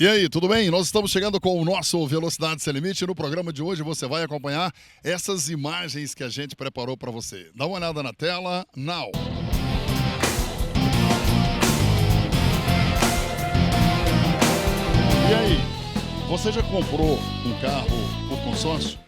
E aí, tudo bem? Nós estamos chegando com o nosso Velocidade Sem Limite. No programa de hoje você vai acompanhar essas imagens que a gente preparou para você. Dá uma olhada na tela, now! E aí, você já comprou um carro por consórcio?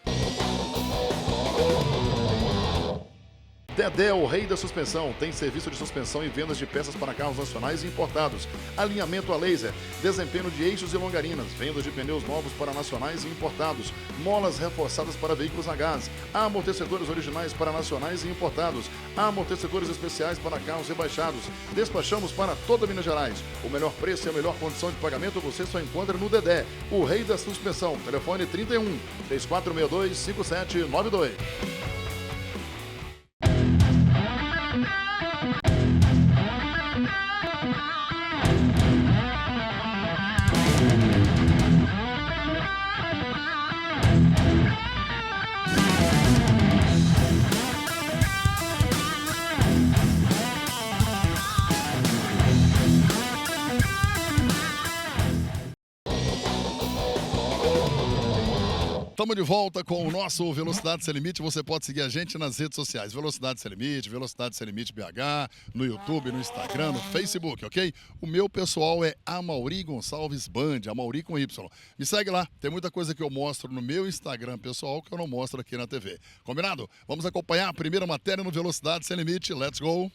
Dedé, o rei da suspensão, tem serviço de suspensão e vendas de peças para carros nacionais e importados, alinhamento a laser, desempenho de eixos e longarinas, vendas de pneus novos para nacionais e importados, molas reforçadas para veículos a gás, amortecedores originais para nacionais e importados, amortecedores especiais para carros rebaixados. Despachamos para toda Minas Gerais. O melhor preço e a melhor condição de pagamento você só encontra no Dedé, o rei da suspensão. Telefone 31 3462 5792. Estamos de volta com o nosso Velocidade Sem Limite. Você pode seguir a gente nas redes sociais. Velocidade Sem Limite BH, no YouTube, no Instagram, no Facebook, ok? O meu pessoal é Amaury Gonçalves Band, Amaury com Y. Me segue lá, tem muita coisa que eu mostro no meu Instagram pessoal que eu não mostro aqui na TV. Combinado? Vamos acompanhar a primeira matéria no Velocidade Sem Limite. Let's go!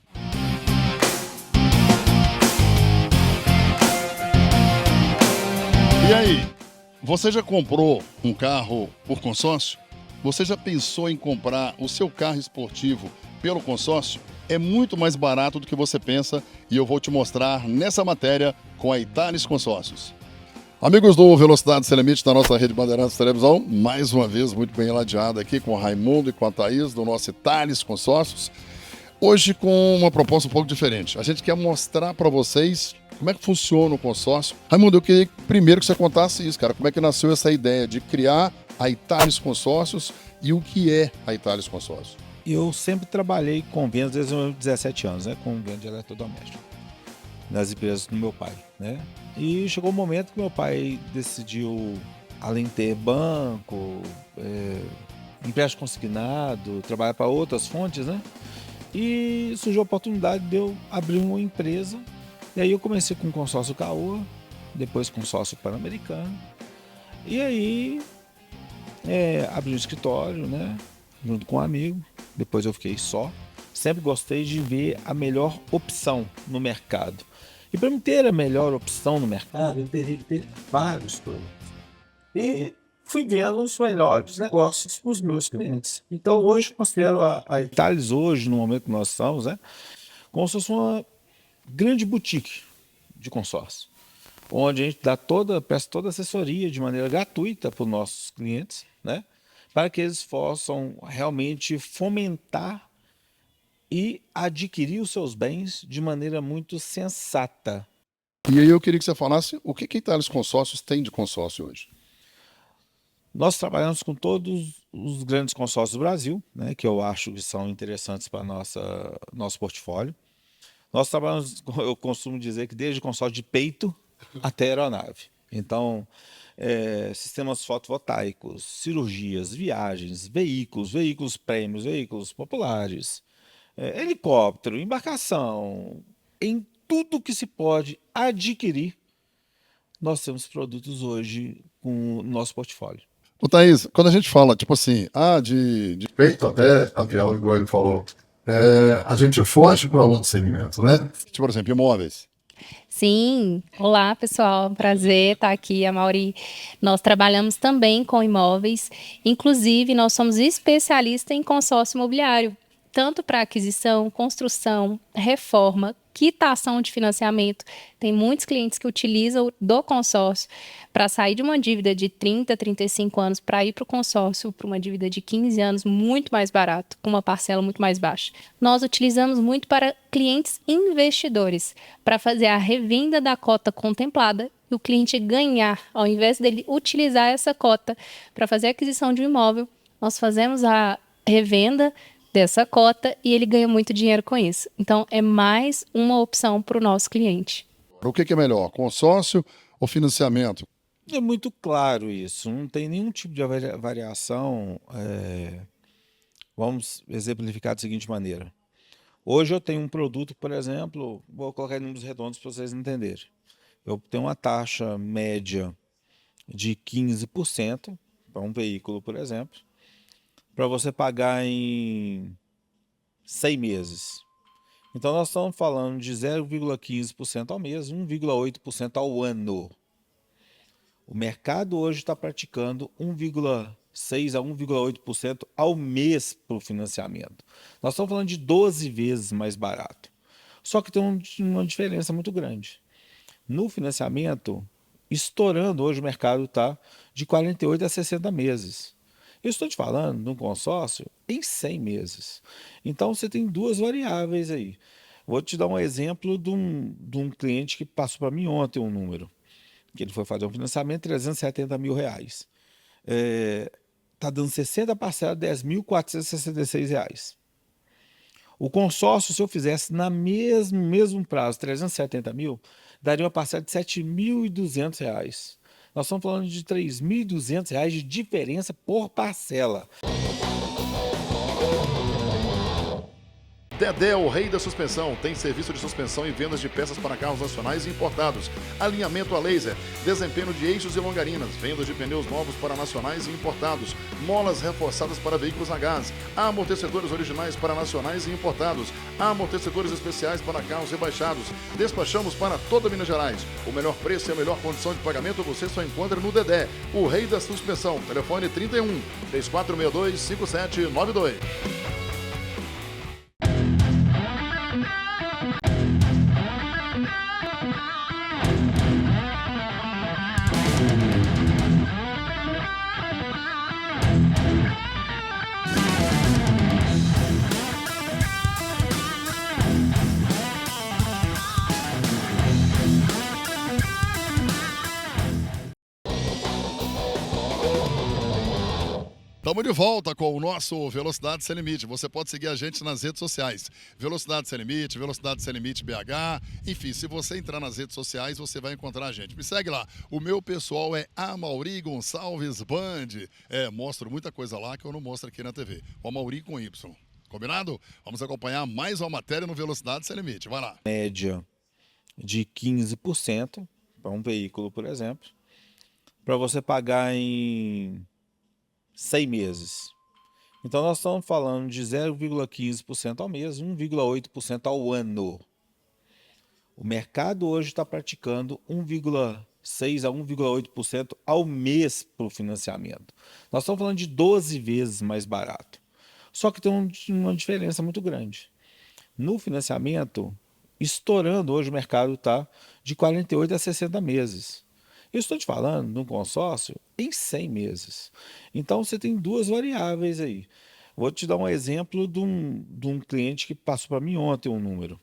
E aí? Você já comprou um carro por consórcio? Você já pensou em comprar o seu carro esportivo pelo consórcio? É muito mais barato do que você pensa e eu vou te mostrar nessa matéria com a Italys Consórcios. Amigos do Velocidade Sem Limite da nossa rede Bandeirantes Televisão, mais uma vez muito bem ladeado aqui com o Raimundo e com a Thaís do nosso Italys Consórcios. Hoje com uma proposta um pouco diferente. A gente quer mostrar para vocês como é que funciona o consórcio. Raimundo, eu queria primeiro que você contasse isso, cara. Como é que nasceu essa ideia de criar a Italys Consórcios e o que é a Italys Consórcios? Eu sempre trabalhei com vendas desde os meus 17 anos, né? Com venda de eletrodoméstico nas empresas do meu pai, né? E chegou um momento que meu pai decidiu, além de ter banco, empréstimo consignado, trabalhar para outras fontes, né? E surgiu a oportunidade de eu abrir uma empresa. E aí eu comecei com o consórcio Caoa, depois consórcio Pan-Americano. E aí abri um escritório, né? Junto com um amigo. Depois eu fiquei só. Sempre gostei de ver a melhor opção no mercado. E para mim ter a melhor opção no mercado, eu teria que ter vários produtos. E fui vendo os melhores negócios para os meus clientes. Então hoje eu considero a Italys hoje, no momento que nós estamos, né? Como se fosse uma grande boutique de consórcio, onde a gente presta toda a assessoria de maneira gratuita para os nossos clientes, né? Para que eles possam realmente fomentar e adquirir os seus bens de maneira muito sensata. E aí eu queria que você falasse o que a Italys Consórcios tem de consórcio hoje. Nós trabalhamos com todos os grandes consórcios do Brasil, né? Que eu acho que são interessantes para nosso portfólio. Nós trabalhamos, eu costumo dizer que desde consórcio de peito até aeronave. Então, sistemas fotovoltaicos, cirurgias, viagens, veículos prêmios, veículos populares, helicóptero, embarcação, em tudo que se pode adquirir, nós temos produtos hoje com o nosso portfôlio. Ô Thaís, quando a gente fala, tipo assim, de peito até avião, igual ele falou, a gente foge para algum segmento, né? Tipo, por exemplo, imóveis. Sim, olá pessoal, prazer estar aqui, Amaury. Nós trabalhamos também com imóveis, inclusive nós somos especialistas em consórcio imobiliário, tanto para aquisição, construção, reforma, quitação de financiamento. Tem muitos clientes que utilizam do consórcio para sair de uma dívida de 30, 35 anos para ir para o consórcio, para uma dívida de 15 anos, muito mais barato, com uma parcela muito mais baixa. Nós utilizamos muito para clientes investidores, para fazer a revenda da cota contemplada e o cliente ganhar, ao invés dele utilizar essa cota para fazer a aquisição de um imóvel, nós fazemos a revenda dessa cota e ele ganha muito dinheiro com isso. Então, é mais uma opção para o nosso cliente. O que é melhor, consórcio ou financiamento? É muito claro isso, não tem nenhum tipo de variação. Vamos exemplificar da seguinte maneira. Hoje eu tenho um produto, por exemplo, vou colocar em números redondos para vocês entenderem. Eu tenho uma taxa média de 15% para um veículo, por exemplo, para você pagar em 6 meses. Então nós estamos falando de 0,15% ao mês, 1,8% ao ano. O mercado hoje está praticando 1,6 a 1,8% ao mês para o financiamento. Nós estamos falando de 12 vezes mais barato. Só que tem uma diferença muito grande. No financiamento, estourando hoje o mercado está de 48 a 60 meses. Eu estou te falando de um consórcio em 100 meses. Então você tem duas variáveis aí. Vou te dar um exemplo de um cliente que passou para mim ontem um número, que ele foi fazer um financiamento de 370 mil reais. Está dando 60 parcelas, 10.466 reais. O consórcio, se eu fizesse na mesmo prazo, 370 mil, daria uma parcela de 7.200 reais. Nós estamos falando de 3.200 reais de diferença por parcela. Dedé, o rei da suspensão, tem serviço de suspensão e vendas de peças para carros nacionais e importados, alinhamento a laser, desempenho de eixos e longarinas, vendas de pneus novos para nacionais e importados, molas reforçadas para veículos a gás, amortecedores originais para nacionais e importados, amortecedores especiais para carros rebaixados. Despachamos para toda Minas Gerais. O melhor preço e a melhor condição de pagamento você só encontra no Dedé, o rei da suspensão. Telefone 31 3462 5792. Estamos de volta com o nosso Velocidade Sem Limite. Você pode seguir a gente nas redes sociais. Velocidade Sem Limite, Velocidade Sem Limite BH. Enfim, se você entrar nas redes sociais, você vai encontrar a gente. Me segue lá. O meu pessoal é Amaury Gonçalves Band. Mostro muita coisa lá que eu não mostro aqui na TV. O Amaury com Y. Combinado? Vamos acompanhar mais uma matéria no Velocidade Sem Limite. Vai lá. Média de 15% para um veículo, por exemplo, para você pagar em 6 meses. Então nós estamos falando de 0,15% ao mês, 1,8% ao ano. O mercado hoje está praticando 1,6 a 1,8% ao mês para o financiamento. Nós estamos falando de 12 vezes mais barato. Só que tem uma diferença muito grande. No financiamento, estourando hoje o mercado está de 48 a 60 meses. Eu estou te falando de um consórcio em 100 meses. Então você tem duas variáveis aí. Vou te dar um exemplo de um cliente que passou para mim ontem um número,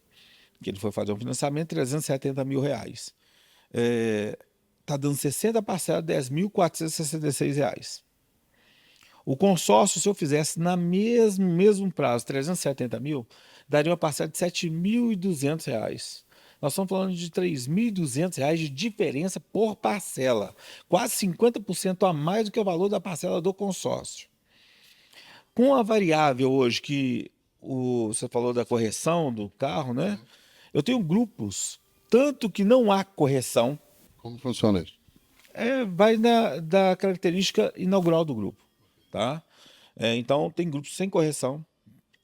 que ele foi fazer um financiamento de 370 mil reais. Está dando 60 parcelas, 10.466 reais. O consórcio, se eu fizesse na mesmo prazo, 370 mil, daria uma parcela de 7.200 reais. Nós estamos falando de 3.200 reais de diferença por parcela. Quase 50% a mais do que o valor da parcela do consórcio. Com a variável hoje que você falou da correção do carro, né? Eu tenho grupos, tanto que não há correção. Como funciona isso? Vai da característica inaugural do grupo. Tá? Então, tem grupos sem correção.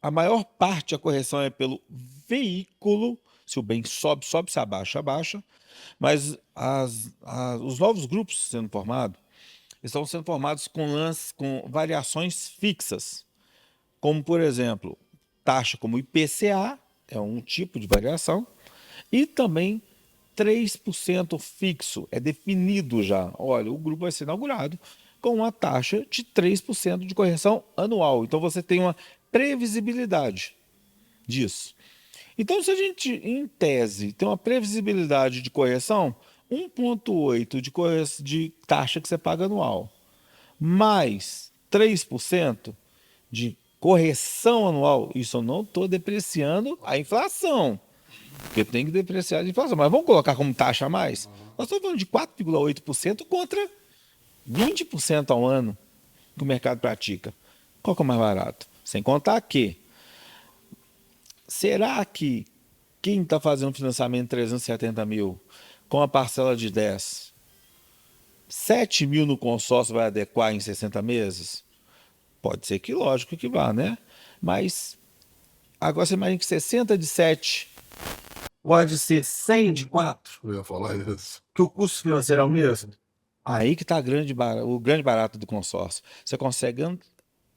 A maior parte da correção é pelo veículo. Se o bem sobe, se abaixa, abaixa. Mas os novos grupos sendo formados estão sendo formados com variações fixas. Como, por exemplo, taxa como IPCA, é um tipo de variação. E também 3% fixo, é definido já. Olha, o grupo vai ser inaugurado com uma taxa de 3% de correção anual. Então você tem uma previsibilidade disso. Então, se a gente, em tese, tem uma previsibilidade de correção, 1,8% de taxa que você paga anual, mais 3% de correção anual, isso eu não estou depreciando a inflação. Porque tem que depreciar de inflação. Mas vamos colocar como taxa a mais? Nós estamos falando de 4,8% contra 20% ao ano que o mercado pratica. Qual que é o mais barato? Sem contar que, será que quem está fazendo financiamento de 370 mil com a parcela de 10, 7 mil no consórcio vai adequar em 60 meses? Pode ser que, lógico que vá, né? Mas agora você imagina que 60 de 7 pode ser 100 de 4. Eu ia falar isso. Que o custo financeiro é o mesmo. Aí que está o grande barato do consórcio. Você consegue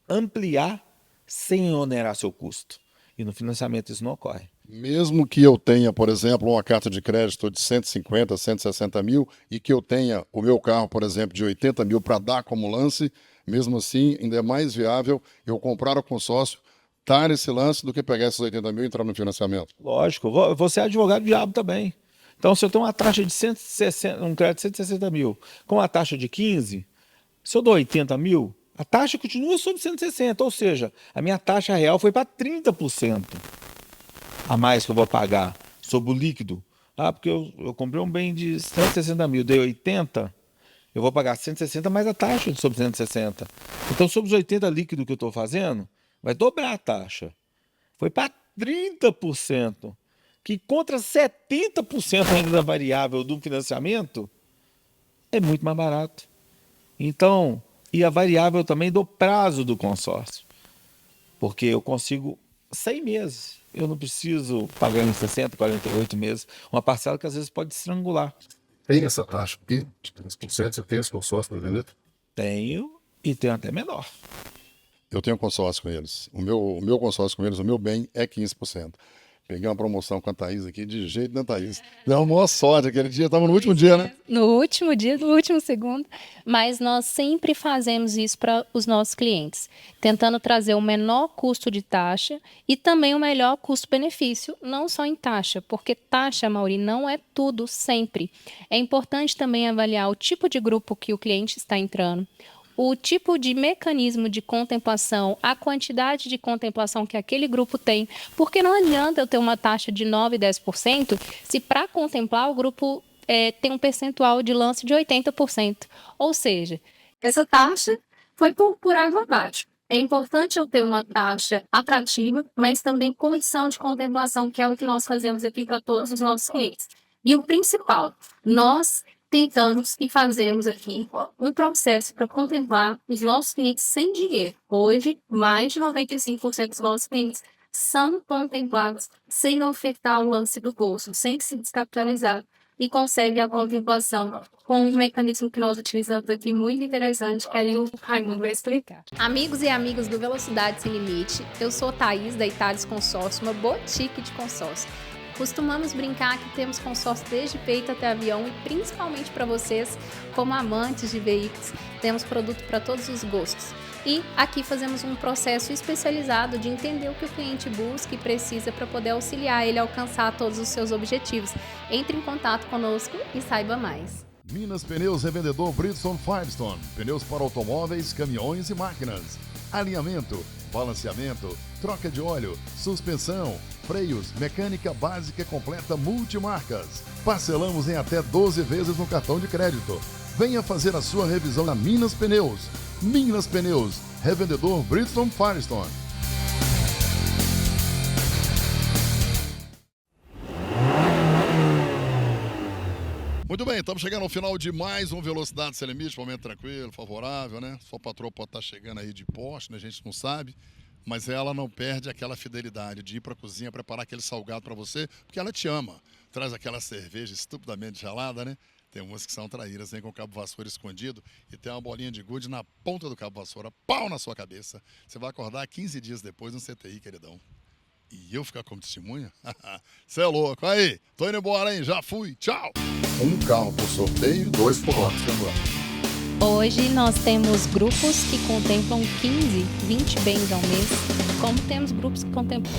ampliar sem onerar seu custo. E no financiamento isso não ocorre. Mesmo que eu tenha, por exemplo, uma carta de crédito de 150, 160 mil e que eu tenha o meu carro, por exemplo, de 80 mil para dar como lance, mesmo assim, ainda é mais viável eu comprar o consórcio, dar esse lance do que pegar esses 80 mil e entrar no financiamento. Lógico, você é advogado diabo também. Então, se eu tenho uma taxa de 160, um crédito de 160 mil com uma taxa de 15, se eu dou 80 mil, a taxa continua sobre 160, ou seja, a minha taxa real foi para 30% a mais que eu vou pagar sobre o líquido. Porque eu comprei um bem de 160 mil, dei 80, eu vou pagar 160 mais a taxa sobre 160. Então, sobre os 80 líquidos que eu estou fazendo, vai dobrar a taxa. Foi para 30%, que contra 70% ainda da variável do financiamento, é muito mais barato. Então, e a variável também do prazo do consórcio. Porque eu consigo 100 meses. Eu não preciso pagar em 60, 48 meses. Uma parcela que às vezes pode estrangular. Tem essa taxa aqui de 3%? Você tem esse consórcio para vender? Tenho e tenho até menor. Eu tenho consórcio com eles. O meu consórcio com eles, o meu bem é 15%. Peguei uma promoção com a Thaís aqui, de jeito, né, Thaís? Deu uma maior sorte aquele dia, estava no último dia, né? No último dia, no último segundo. Mas nós sempre fazemos isso para os nossos clientes, tentando trazer o menor custo de taxa e também o melhor custo-benefício, não só em taxa, porque taxa, Mauri, não é tudo sempre. É importante também avaliar o tipo de grupo que o cliente está entrando, o tipo de mecanismo de contemplação, a quantidade de contemplação que aquele grupo tem, porque não adianta eu ter uma taxa de 9%, 10%, se para contemplar o grupo tem um percentual de lance de 80%. Ou seja, essa taxa foi por água abaixo. É importante eu ter uma taxa atrativa, mas também condição de contemplação, que é o que nós fazemos aqui para todos os nossos clientes. E o principal, nós tentamos e fazemos aqui um processo para contemplar os nossos clientes sem dinheiro. Hoje, mais de 95% dos nossos clientes são contemplados sem ofertar o lance do bolso, sem se descapitalizar, e conseguem a contemplação com um mecanismo que nós utilizamos aqui muito interessante, que aí o Raimundo vai explicar. Amigos e amigas do Velocidade Sem Limite, eu sou Thaís, da Itális Consórcio, uma boutique de consórcio. Costumamos brincar que temos consórcio desde peito até avião e principalmente para vocês, como amantes de veículos, temos produto para todos os gostos. E aqui fazemos um processo especializado de entender o que o cliente busca e precisa para poder auxiliar ele a alcançar todos os seus objetivos. Entre em contato conosco e saiba mais. Minas Pneus Revendedor Bridgestone Firestone. Pneus para automóveis, caminhões e máquinas. Alinhamento, balanceamento, troca de óleo, suspensão, freios, mecânica básica completa multimarcas. Parcelamos em até 12 vezes no cartão de crédito. Venha fazer a sua revisão na Minas Pneus. Minas Pneus, revendedor Bridgestone Firestone. Muito bem, estamos chegando ao final de mais um Velocidade Sem Limite, momento tranquilo, favorável, né? Sua patroa pode estar chegando aí de Porsche, né? A gente não sabe, mas ela não perde aquela fidelidade de ir para a cozinha preparar aquele salgado para você, porque ela te ama. Traz aquela cerveja estupidamente gelada, né? Tem umas que são traíras, vem com o cabo vassoura escondido e tem uma bolinha de gude na ponta do cabo vassoura, pau na sua cabeça. Você vai acordar 15 dias depois no CTI, queridão. E eu ficar como testemunha? Você é louco. Aí, tô indo embora, hein? Já fui. Tchau. Um carro por sorteio, 2 por lote. Hoje nós temos grupos que contemplam 15, 20 bens ao mês, como temos grupos que contemplam